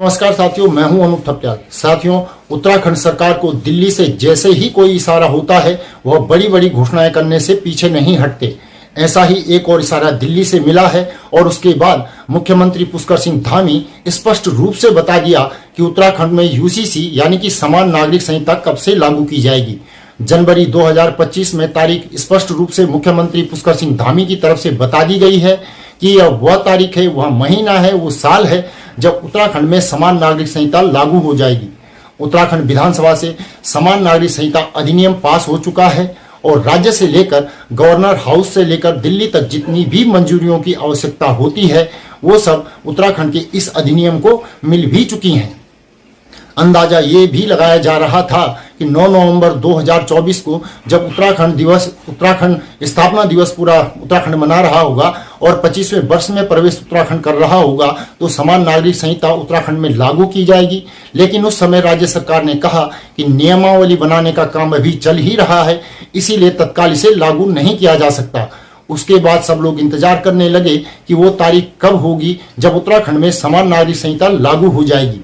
नमस्कार साथियों, मैं हूं अनूप थपलियाल। साथियों, उत्तराखंड सरकार को दिल्ली से जैसे ही कोई इशारा होता है वह बड़ी बड़ी घोषणाएं करने से पीछे नहीं हटते। ऐसा ही एक और इशारा दिल्ली से मिला है और उसके बाद मुख्यमंत्री पुष्कर सिंह धामी स्पष्ट रूप से बता दिया कि उत्तराखंड में यूसीसी यानी कि समान नागरिक संहिता कब से लागू की जाएगी। जनवरी 2025 में तारीख स्पष्ट रूप से मुख्यमंत्री पुष्कर सिंह धामी की तरफ से बता दी गई है कि यह वह तारीख है, वह महीना है, वो साल है जब उत्तराखंड में समान नागरिक संहिता लागू हो जाएगी। उत्तराखंड विधानसभा से समान नागरिक संहिता अधिनियम पास हो चुका है और राज्य से लेकर गवर्नर हाउस से लेकर दिल्ली तक जितनी भी मंजूरियों की आवश्यकता होती है वो सब उत्तराखंड के इस अधिनियम को मिल भी चुकी हैं। अंदाजा ये भी लगाया जा रहा था कि 9 नवंबर 2024 को जब उत्तराखंड स्थापना दिवस पूरा उत्तराखंड मना रहा होगा और 25वें वर्ष में प्रवेश उत्तराखंड कर रहा होगा तो समान नागरिक संहिता उत्तराखंड में लागू की जाएगी। लेकिन उस समय राज्य सरकार ने कहा कि नियमावली बनाने का काम अभी चल ही रहा है, इसीलिए तत्काल इसे लागू नहीं किया जा सकता। उसके बाद सब लोग इंतजार करने लगे कि वो तारीख कब होगी जब उत्तराखंड में समान नागरिक संहिता लागू हो जाएगी।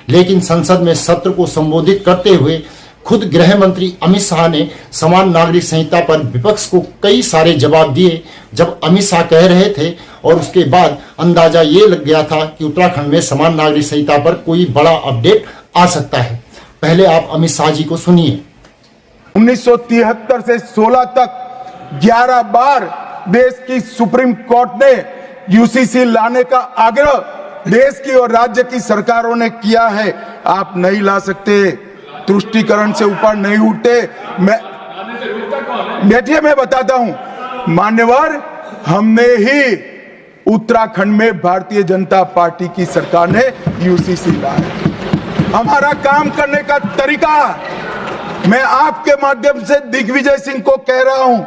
लेकिन संसद में सत्र को संबोधित करते हुए खुद गृह मंत्री अमित शाह ने समान नागरिक संहिता पर विपक्ष को कई सारे जवाब दिए। जब अमित शाह कह रहे थे और उसके बाद अंदाजा ये लग गया था कि उत्तराखंड में समान नागरिक संहिता पर कोई बड़ा अपडेट आ सकता है। पहले आप अमित शाह जी को सुनिए। 1973 से 16 तक 11 बार देश की सुप्रीम कोर्ट ने यूसीसी लाने का आग्रह देश की और राज्य की सरकारों ने किया है। आप नहीं ला सकते, तुष्टीकरण से ऊपर नहीं उठते। बैठिए, मैं बताता हूं। मान्यवर, हमने ही उत्तराखंड में भारतीय जनता पार्टी की सरकार ने यूसीसी लाया। हमारा काम करने का तरीका मैं आपके माध्यम से दिग्विजय सिंह को कह रहा हूं।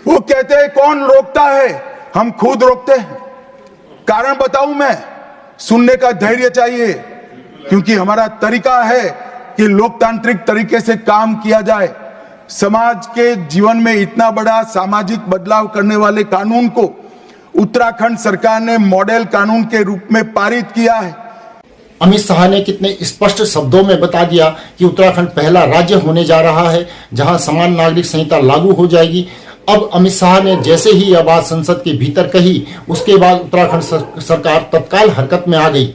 वो कहते हैं कौन रोकता है, हम खुद रोकते हैं। कारण बताऊं मैं, सुनने का धैर्य चाहिए, क्योंकि हमारा तरीका है कि लोकतांत्रिक तरीके से काम किया जाए। समाज के जीवन में इतना बड़ा सामाजिक बदलाव करने वाले कानून को उत्तराखंड सरकार ने मॉडल कानून के रूप में पारित किया है। अमित शाह ने कितने स्पष्ट शब्दों में बता दिया कि उत्तराखंड पहला राज्य होने जा रहा है जहां समान नागरिक संहिता लागू हो जाएगी। अब अमित शाह ने जैसे ही यह बात संसद के भीतर कही, उसके बाद उत्तराखंड सरकार तत्काल हरकत में आ गई।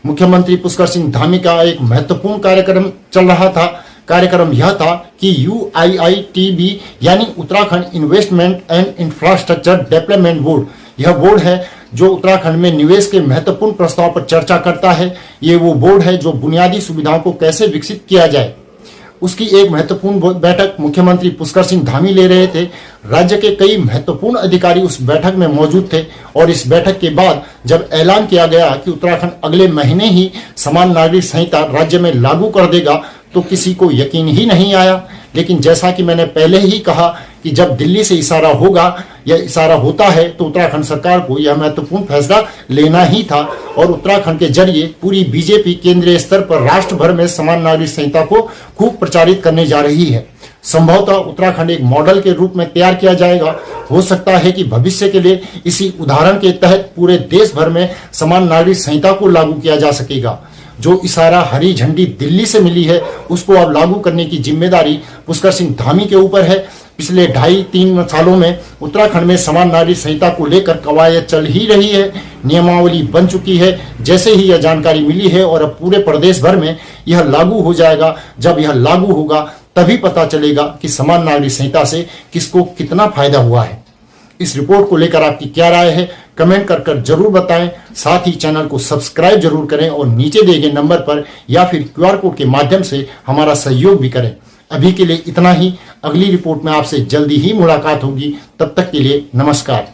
मुख्यमंत्री पुष्कर सिंह धामी का एक महत्वपूर्ण कार्यक्रम चल रहा था। कार्यक्रम यह था कि UIITB यानी Uttarakhand investment and infrastructure development board, यह बोर्ड है जो उत्तराखंड में निवेश के महत्वपूर्ण प्रस्ताव पर चर्चा करता है। ये वो बोर्ड है जो बुनियादी सुविधाओं को कैसे विकसित किया जाए, उसकी एक महत्वपूर्ण बैठक मुख्यमंत्री पुष्कर सिंह धामी ले रहे थे। राज्य के कई महत्वपूर्ण अधिकारी उस बैठक में मौजूद थे और इस बैठक के बाद जब ऐलान किया गया कि उत्तराखंड अगले महीने ही समान नागरिक संहिता राज्य में लागू कर देगा तो किसी को यकीन ही नहीं आया। लेकिन जैसा कि मैंने पहले ही कहा कि जब दिल्ली से इशारा होगा या इशारा होता है तो उत्तराखंड सरकार को यह महत्वपूर्ण फैसला लेना ही था और उत्तराखंड के जरिए पूरी बीजेपी केंद्रीय स्तर पर राष्ट्र भर में समान नागरिक संहिता को खूब प्रचारित करने जा रही है। संभवतः उत्तराखंड एक मॉडल के रूप में तैयार किया जाएगा। हो सकता है कि भविष्य के लिए इसी उदाहरण के तहत पूरे देश भर में समान नागरिक संहिता को लागू किया जा सकेगा। जो इशारा हरी झंडी दिल्ली से मिली है उसको अब लागू करने की जिम्मेदारी पुष्कर सिंह धामी के ऊपर है। पिछले 2.5-3 सालों में उत्तराखंड में समान नागरिक संहिता को लेकर कवायद चल ही रही है, नियमावली बन चुकी है जैसे ही यह जानकारी मिली है और अब पूरे प्रदेश भर में यह लागू हो जाएगा। जब यह लागू होगा तभी पता चलेगा कि समान नागरिक संहिता से किसको कितना फायदा हुआ है। इस रिपोर्ट को लेकर आपकी क्या राय है, कमेंट कर जरूर बताएं। साथ ही चैनल को सब्सक्राइब जरूर करें और नीचे दिए गए नंबर पर या फिर QR कोड के माध्यम से हमारा सहयोग भी करें। अभी के लिए इतना ही। अगली रिपोर्ट में आपसे जल्दी ही मुलाकात होगी। तब तक के लिए नमस्कार।